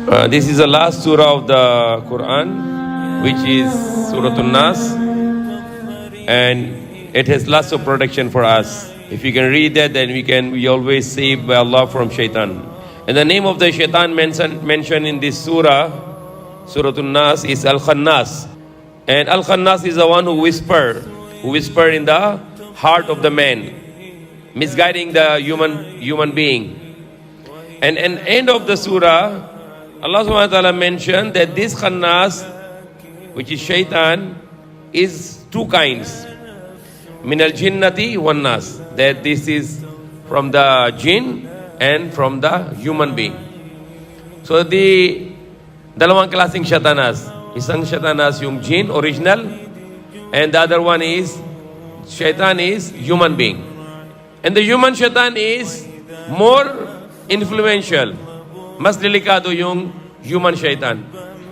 This is the last surah of the Quran, which is Suratun-nas, and it has lots of protection for us. If we can read that, then we always saved by Allah from Shaytan. And the name of the Shaytan mentioned in this surah, Suratun-nas, is Al-khannas. And Al-khannas is the one who whisper in the heart of the man, misguiding the human being. And at the end of the surah, Allah subhanahu wa ta'ala mentioned that this khannas, which is Shaytan, is two kinds. Min al-jinnati wan nas. That this is from the jinn and from the human being. So the dalawang klaseng Shaytanas. Isang Shaytanas yung jinn, original. And the other one is, Shaytan is human being. And the human Shaytan is more influential. Mas delikado yung human Shaytan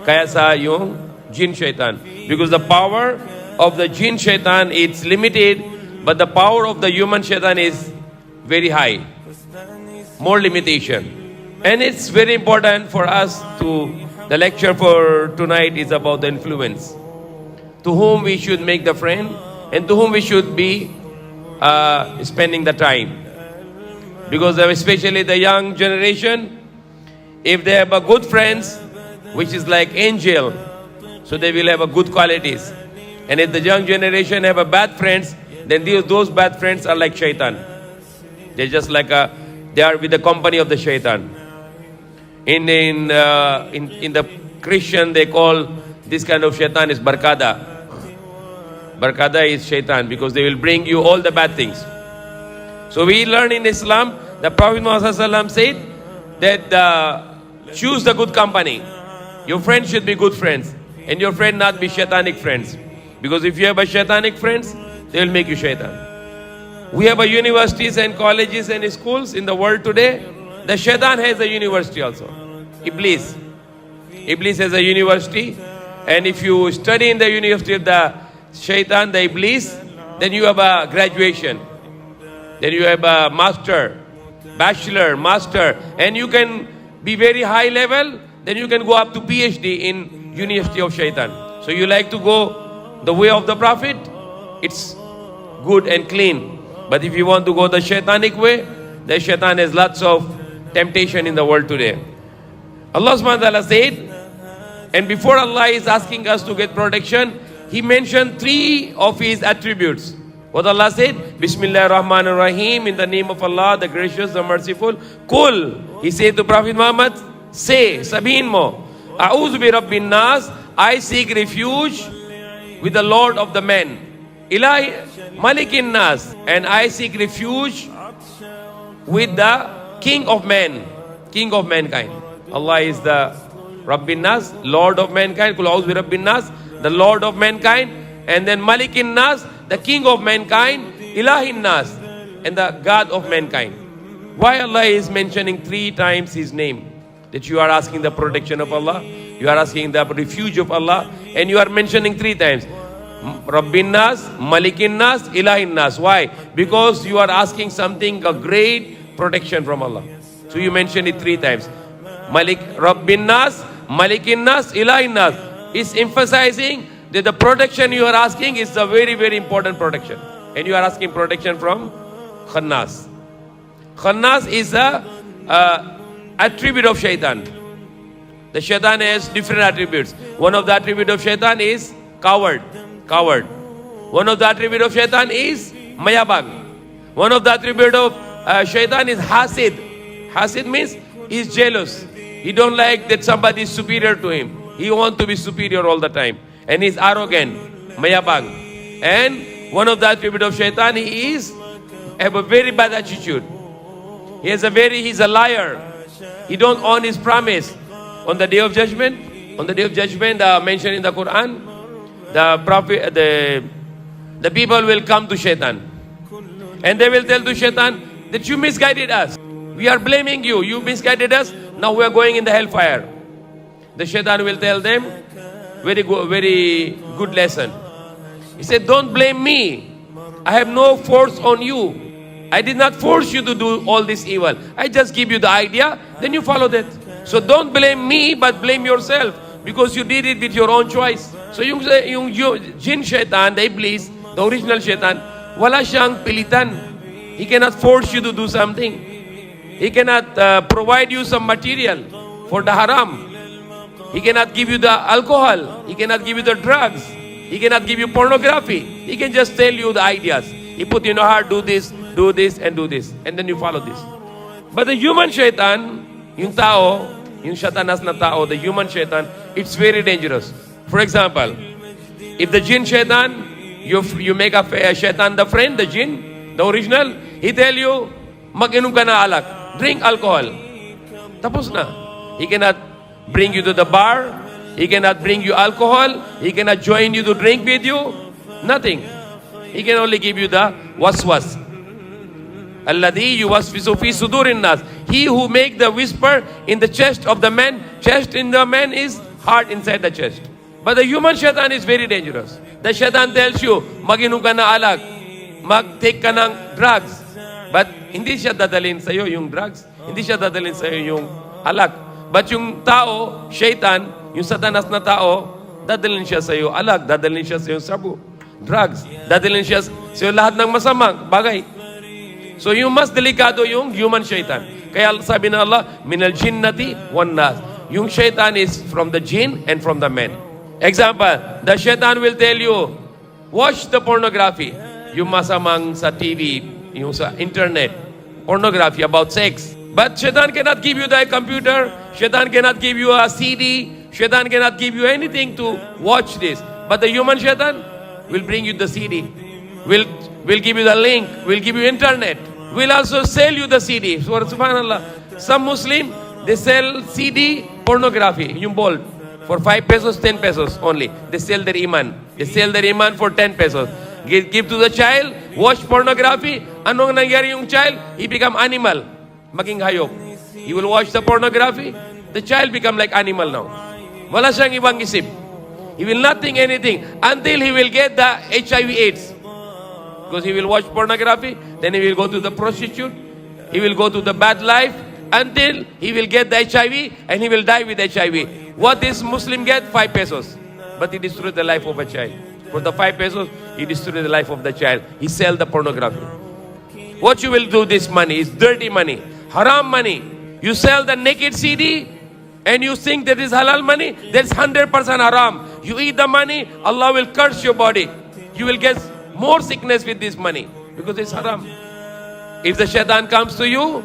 kaya sa yung jinn Shaytan. Because the power of the jinn Shaytan, it's limited, but the power of the human Shaytan is very high. More limitation. And it's very important for us the lecture for tonight is about the influence. To whom we should make the friend and to whom we should be spending the time. Because especially the young generation, if they have a good friends, which is like angel, so they will have a good qualities. And if the young generation have a bad friends, then those bad friends are like Shaytan. They're just like they are with the company of the Shaytan. In the Christian, they call this kind of Shaytan is Barkada. Barkada is Shaytan because they will bring you all the bad things. So we learn in Islam, the Prophet Muhammad said that choose the good company. Your friends should be good friends. And your friend not be Shaitanic friends. Because if you have a Shaitanic friends, they will make you Shaitan. We have a universities and colleges and schools in the world today. The Shaitan has a university also. Iblis. Iblis has a university. And if you study in the university of the Shaitan, the Iblis, then you have a graduation. Then you have a master, bachelor, master, and you can be very high level, then you can go up to PhD in University of Shaitan. So you like to go the way of the Prophet, it's good and clean. But if you want to go the Shaitanic way, the Shaitan has lots of temptation in the world today. Allah subhanahu wa ta'ala said, and before Allah is asking us to get protection, He mentioned three of His attributes. What Allah said? Bismillahir Rahmanir Rahim, in the name of Allah, the gracious, the merciful. Kul, He said to Prophet Muhammad, say, sabihin mo, A'udhu bi Rabbin Nas, I seek refuge with the Lord of the men. Ilahi Malikin Nas, and I seek refuge with the King of men, King of mankind. Allah is the Rabbin Nas, Lord of mankind. Kul A'udhu bi Rabbin Nas, the Lord of mankind. And then Malikin Nas, the King of mankind, Ilahin Nas, and the God of mankind. Why Allah is mentioning three times His name? That you are asking the protection of Allah, you are asking the refuge of Allah, and you are mentioning three times. Rabbin Nas, Malikin Nas, Ilahin Nas. Why? Because you are asking something, a great protection from Allah. So you mention it three times. Rabbin Nas, Malikin Nas, Ilahin Nas. It's emphasizing that the protection you are asking is a very, very important protection. And you are asking protection from Khannas. Khannas is a attribute of Shaitan. The Shaitan has different attributes. One of the attributes of Shaitan is coward. One of the attributes of Shaitan is mayabag. One of the attributes of Shaitan is hasid. Hasid means he is jealous. He don't like that somebody is superior to him. He wants to be superior all the time. And he's arrogant, mayabag. And one of the attributes of Shaitan, he have a very bad attitude. He's a liar. He don't honor his promise. On the day of judgment, mentioned in the Quran, the people will come to Shaitan. And they will tell to Shaitan that you misguided us. We are blaming you. You misguided us. Now we are going in the hellfire. The Shaitan will tell them, very good lesson. He said, don't blame me. I have no force on you. I did not force you to do all this evil. I just give you the idea, then you follow that. So don't blame me, but blame yourself because you did it with your own choice. So yung jinn shaitan, the iblis, the original shaitan, wala siyang pilitan. He cannot force you to do something. He cannot provide you some material for the haram. He cannot give you the alcohol. He cannot give you the drugs. He cannot give you pornography. He can just tell you the ideas. He put in your heart, do this, and do this. And then you follow this. But the human shaitan, yung tao, yung Satanas na tao, the human shaitan, it's very dangerous. For example, if the jinn shaitan, you make a shaitan the friend, the jinn, the original, he tell you, mag-inom ka na alak, drink alcohol. Tapos na. He cannot bring you to the bar. He cannot bring you alcohol. He cannot join you to drink with you. Nothing. He can only give you the waswas. Alladhi yuwaswisu fi sudurin-nas. He who make the whisper in the chest of the man. Chest in the man is heart inside the chest. But the human shaitan is very dangerous. The shaitan tells you, mag-inom ka na alak, mag-take ka ng drugs. But hindi siya dadalhin sa'yo yung drugs. Hindi siya dadalhin sa'yo yung alak. But yung tao, shaitan, yung satanas na tao, dadalhin siya sa'yo alak, dadalhin siya sa'yo sabu, drugs, dadalhin siya sa'yo lahat ng masamang bagay. So yung mas delikado yung human shaitan. Kaya sabi ng Allah, minal jinnati wan nas. Yung shaitan is from the jinn and from the men. Example, the shaitan will tell you, watch the pornography. Yung masamang sa TV, yung sa internet, pornography about sex. But shaitan cannot give you the computer. Shaitan cannot give you a CD. Shaitan cannot give you anything to watch this. But the human shaitan will bring you the CD. Will give you the link. Will give you internet. Will also sell you the CD. So, subhanallah. Some Muslim, they sell CD pornography. Yung bold. For 5 pesos, 10 pesos only. They sell their iman. They sell their iman for 10 pesos. Give to the child, watch pornography. Anong nangyari yung child? He become animal. Maging hayop. He will watch the pornography. The child become like animal now. Wala siyang ibang isip. He will not think anything until he will get the HIV AIDS. Because he will watch pornography, then he will go to the prostitute, he will go to the bad life, until he will get the HIV and he will die with HIV. What this Muslim get? 5 pesos. But he destroyed the life of a child. For the 5 pesos, he destroyed the life of the child. He sell the pornography. What you will do this money is dirty money, haram money. You sell the naked CD and you think that is halal money, that's 100% haram. You eat the money, Allah will curse your body. You will get more sickness with this money because it's haram. If the shaitan comes to you,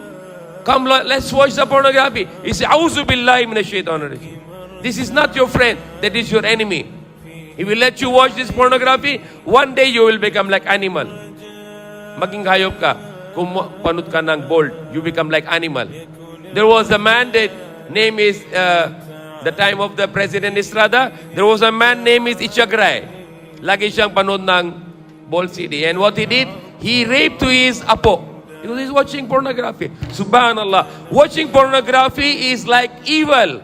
come, let's watch the pornography. You say, A'udhu billahi minash shaitanir rajim. This is not your friend, that is your enemy. He will let you watch this pornography. One day you will become like animal. Maging hayop ka. Kung panut ka ng bold, you become like animal. There was a man that name is, the time of the President Estrada, there was a man name is Ichagray. Lagi siyang panood ng bold CD. And what he did, he raped to his apo. Because he's watching pornography. Subhanallah. Watching pornography is like evil.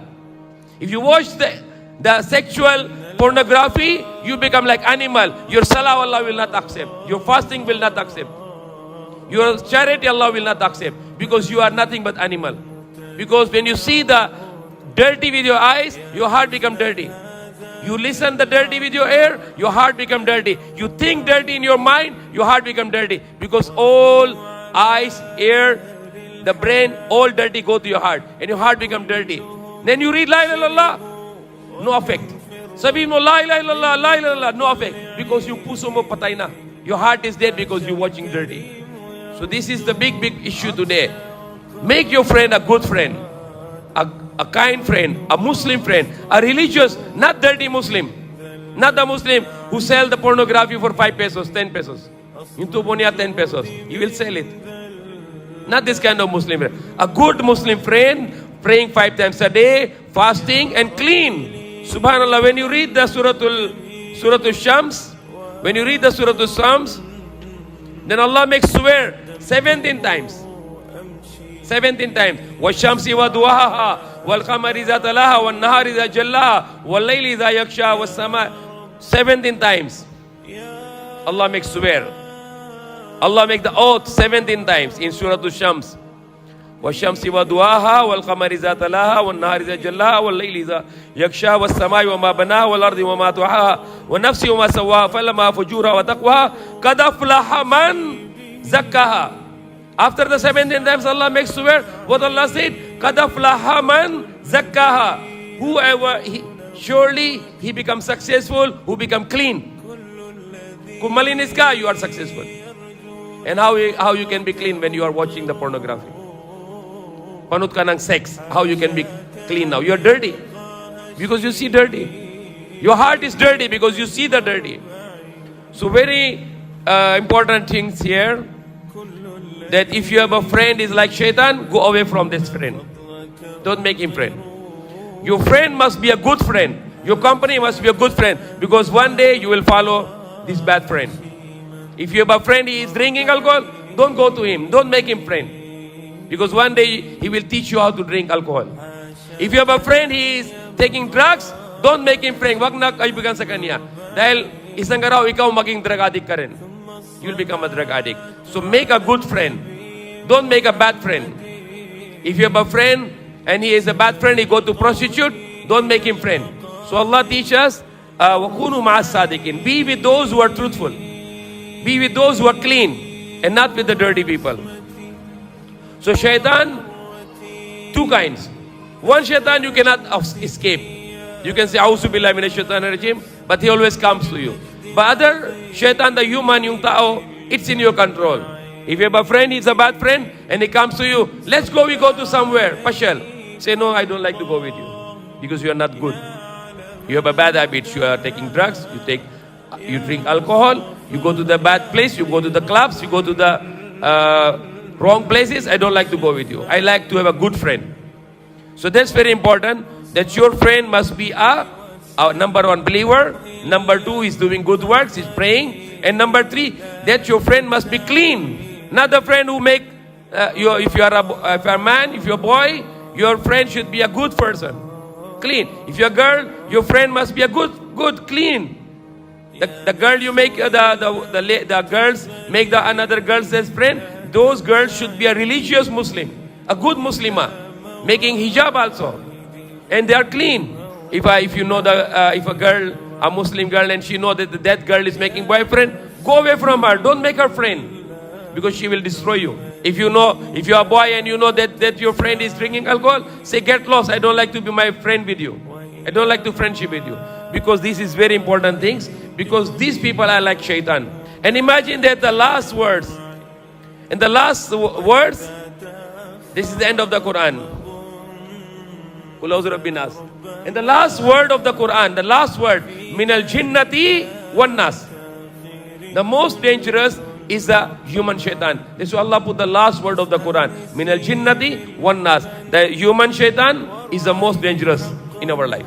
If you watch the sexual pornography, you become like animal. Your salah Allah will not accept. Your fasting will not accept. Your charity Allah will not accept. Because you are nothing but animal. Because when you see the dirty with your eyes, your heart become dirty. You listen the dirty with your ear, your heart become dirty. You think dirty in your mind, your heart become dirty. Because all eyes, ear, the brain, all dirty go to your heart. And your heart become dirty. Then you read La ilaha illallah, no effect. Sabi mo La ilaha illallah, La ilaha illallah, no effect. Because yung puso mo patay na. Your heart is dead because you're watching dirty. So this is the big issue today. Make your friend a good friend. A kind friend, a Muslim friend, a religious, not dirty Muslim. Not the Muslim who sell the pornography for 5 pesos, 10 pesos. Yung tubo niya 10 pesos. He will sell it. Not this kind of Muslim friend. A good Muslim friend, praying 5 times a day, fasting and clean. Subhanallah, when you read the Suratul Shams, when you read the Suratul Shams, then Allah makes swear 17 times. 17 times. وَالشَّمْسِ وَضُوَاهَا وَالْقَمَرِ إِذَا تَلَاهَا وَالنَّهَارِ إِذَا جَلَّاهَا وَاللَّيْلِ إِذَا يَغْشَاهَا وَالسَّمَاءِ 17 times. Allah makes swear. Allah make the oath 17 times in Surah Al-Shams. والشمس وضحاها والقمر إذا تلاها والنهار إذا جلاها والليل إذا يغشاها والسماء وما بناها والأرض وما طحاها والنفس وما سواها فلما فجورها وتقواها قد أفلح من زكاها. After the 17 times Allah makes swear, what Allah said, قد أفلح من زكاها. Whoever, surely he becomes successful, who become clean. Kung malinis ka, you are successful. And how you can be clean when you are watching the pornography? Panut ka ng sex. How you can be clean now? You are dirty because you see dirty. Your heart is dirty because you see the dirty. So very important things here, that if you have a friend is like Shaytan, go away from this friend. Don't make him friend. Your friend must be a good friend. Your company must be a good friend, because one day you will follow this bad friend. If you have a friend, he is drinking alcohol, don't go to him. Don't make him friend. Because one day he will teach you how to drink alcohol. If you have a friend, he is taking drugs, don't make him friend. Wag na kaibigan sa kanya. Dahil isang araw ikaw maging drug addict ka rin. You'll become a drug addict. So make a good friend. Don't make a bad friend. If you have a friend and he is a bad friend, he go to prostitute, don't make him friend. So Allah teaches, وَكُونُوا مَعَ الصَّادِقِينَ. Be with those who are truthful. Be with those who are clean and not with the dirty people. So Shaytan, two kinds. One Shaytan you cannot escape. You can say, A'udhu billahi minash shaitanir rajim, but he always comes to you. But other Shaytan, the human, yung tao, it's in your control. If you have a friend, he's a bad friend, and he comes to you, let's go, we go to somewhere, Pashal. Say, no, I don't like to go with you, because you are not good. You have a bad habit. You are taking drugs, you drink alcohol, you go to the bad place, you go to the clubs, you go to the wrong places. I don't like to go with you. I like to have a good friend. So that's very important, that your friend must be a number one believer. Number two is doing good works, is praying. And number three, that your friend must be clean. Not the friend who make, if you are a man, if you're a boy, your friend should be a good person. Clean. If you're a girl, your friend must be a good, clean. The girl you make, the girls make another girl's friend. Those girls should be a religious Muslim, a good Muslimah, making hijab also, and they are clean. If you know if a girl, a Muslim girl, and she know that girl is making boyfriend, go away from her. Don't make her friend, because she will destroy you. If you are a boy and you know that your friend is drinking alcohol, say, get lost. I don't like to be my friend with you. I don't like to friendship with you, because this is very important things. Because these people are like Shaytan. And imagine that the last words. And the last words, this is the end of the Quran. And the last word of the Quran, the last word, min al-jinnati wan-nas. The most dangerous is the human Shaytan. This is why Allah put the last word of the Quran, min al-jinnati wan-nas. The human Shaytan is the most dangerous in our life.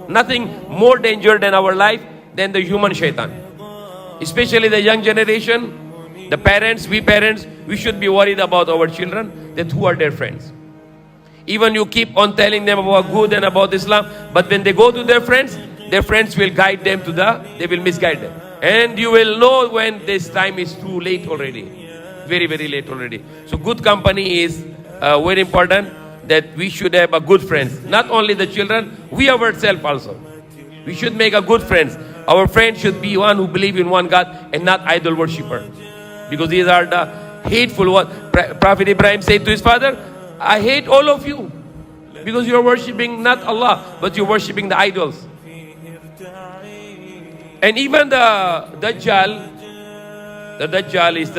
Nothing more dangerous than our life than the human Shaytan. Especially the young generation. The parents, we should be worried about our children, that who are their friends. Even you keep on telling them about good and about Islam, but when they go to their friends will guide them they will misguide them. And you will know when this time is too late already. Very, very late already. So good company is very important, that we should have a good friends. Not only the children, we ourselves also. We should make a good friends. Our friend should be one who believe in one God and not idol worshipper. Because these are the hateful ones. Prophet Ibrahim said to his father, I hate all of you, because you are worshipping not Allah, but you are worshipping the idols. And even the Dajjal is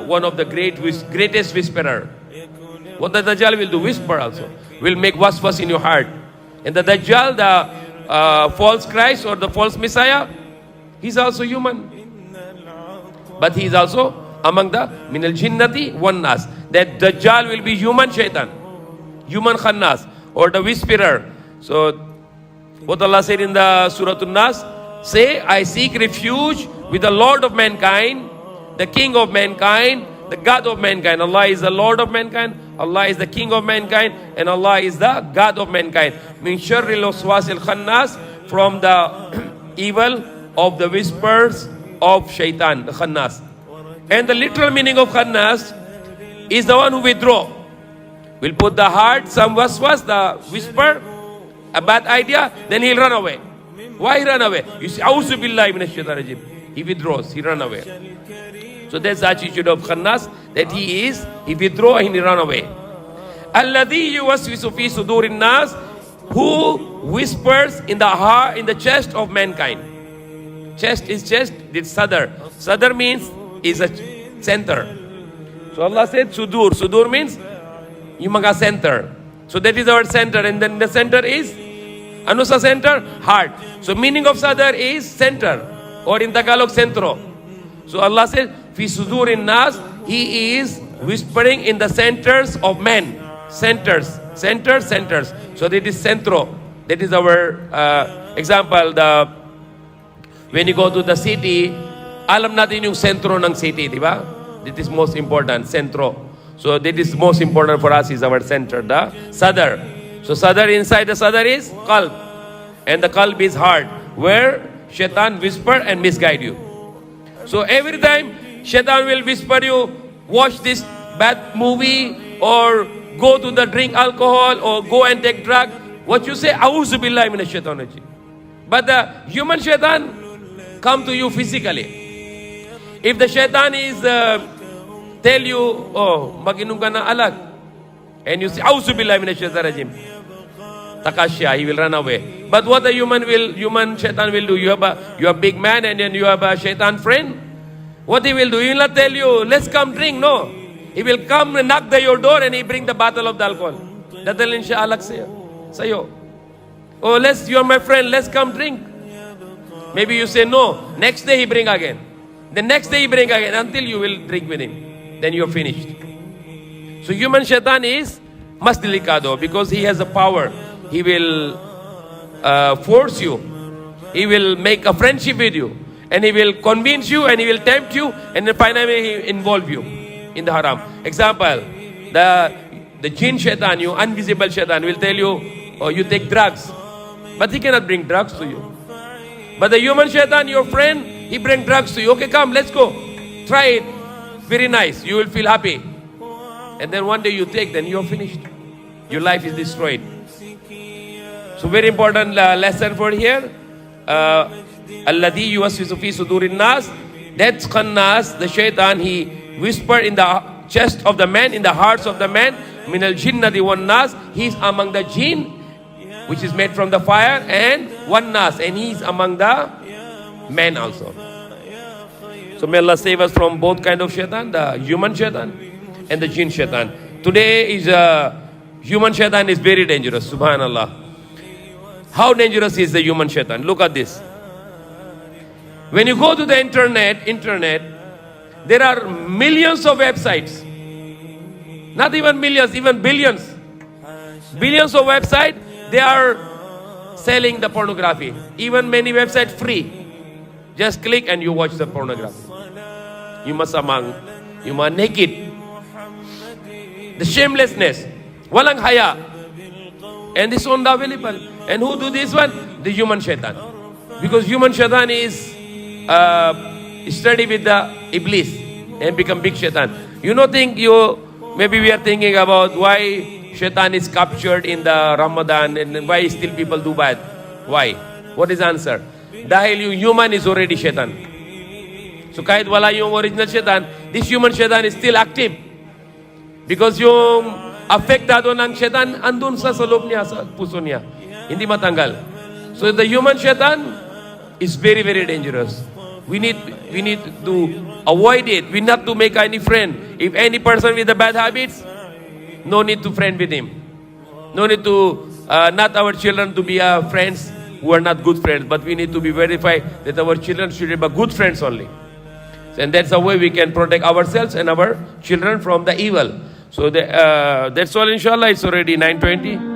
one of the greatest whisperer. What the Dajjal will do, whisper also. Will make waswas in your heart. And the Dajjal, the false Christ or the false Messiah, he's also human. But he is also among the min al-jinnati wan-nas. That Dajjal will be human Shaytan, human khannas, or the whisperer. So what Allah said in the Suratun-nas, say, I seek refuge with the Lord of mankind, the King of mankind, the God of mankind. Allah is the Lord of mankind, Allah is the King of mankind, and Allah is the God of mankind. Min sharril waswasil khannas, from the evil of the whispers of Shaytan, the khannas. And the literal meaning of khannas is the one who withdraw. We'll put the heart, some waswas, the whisper, a bad idea, then he'll run away. Why he run away? You say, A'udhu billahi minash shaitanir rajim. He withdraws, he run away. So that's the attitude of khannas, that he withdraw and he run away. Alladhi yuwaswisu fi sudurin-nas, who whispers in the heart, in the chest of mankind. Chest is chest, it's sadar. Sadar means is a center. So Allah said sudur. Sudur means yumaga center. So that is our center, and then the center is anusa center, heart. So meaning of sadar is center, or in Tagalog centro. So Allah said fi sudurin-nas, he is whispering in the centers of men. Centers. So that is centro. That is our example. When you go to the city, alam natin yung centro ng city, di ba? That is most important, centro. So that is most important for us, is our center, the sadar. So sadar, inside the sadar is qalb. And the qalb is heart, where Shaytan whisper and misguide you. So every time Shaytan will whisper you, watch this bad movie, or go to the drink alcohol, or go and take drug. What you say, A'udhu billahi minash shaitanir rajim. But the human Shaytan come to you physically. If the Shaytan is tell you, oh, mag-inom ka na alag, and you say, A'udhu billahi minash shaitanir rajim, takashya, he will run away. But what the human Shaytan will do? You have a big man, and then you have a Shaytan friend. What he will do? He will not tell you, let's come drink. No. He will come and knock your door, and he bring the bottle of the alcohol. Dadalhin siya alak sa'yo. Oh, you are my friend, let's come drink. Maybe you say no. Next day he bring again. The next day he bring again, until you will drink with him. Then you're finished. So human Shaitan is mas delicado, because he has a power. He will force you. He will make a friendship with you. And he will convince you, and he will tempt you, and then finally he will involve you in the haram. Example, the jinn Shaitan, you invisible Shaitan, will tell you, oh, you take drugs. But he cannot bring drugs to you. But the human Shaitan, your friend, he bring drugs to you. Okay, come, let's go. Try it. Very nice. You will feel happy. And then one day you take, then you're finished. Your life is destroyed. So very important lesson for here. Alladhi yuwaswisu fi sudurin-nas. That's khannas, the Shaitan, he whisper in the chest of the man, in the hearts of the man. Min al-jinnati wan-nas. He is among the jinn, which is made from the fire, and wan-nas, and he is among the men also. So may Allah save us from both kind of Shaitan, the human Shaitan and the jinn Shaitan. Today is human Shaitan is very dangerous, subhanallah. How dangerous is the human Shaitan? Look at this. When you go to the internet, there are millions of websites. Not even millions, even billions. Billions of websites, they are selling the pornography. Even many websites free. Just click and you watch the pornography. You must naked. The shamelessness. Walang haya. And this one available. And who do this one? The human Shaitan. Because human Shaitan is study with the Iblis and become big Shaitan. Maybe we are thinking about why Shaitan is captured in the Ramadan, and why still people do bad. Why? What is the answer? Dahil yung human is already Shaitan. So kahit wala yung original Shaitan, this human Shaitan is still active. Because yung apektado ng Shaitan andun sa loob niya, sa puso niya. Hindi matanggal. So the human Shaitan is very, very dangerous. We need to avoid it. We not to make any friend. If any person with the bad habits, no need to friend with him. No need to, not our children to be friends who are not good friends, but we need to be verified that our children should be good friends only. And that's the way we can protect ourselves and our children from the evil. So that's all, inshallah. It's already 9:20.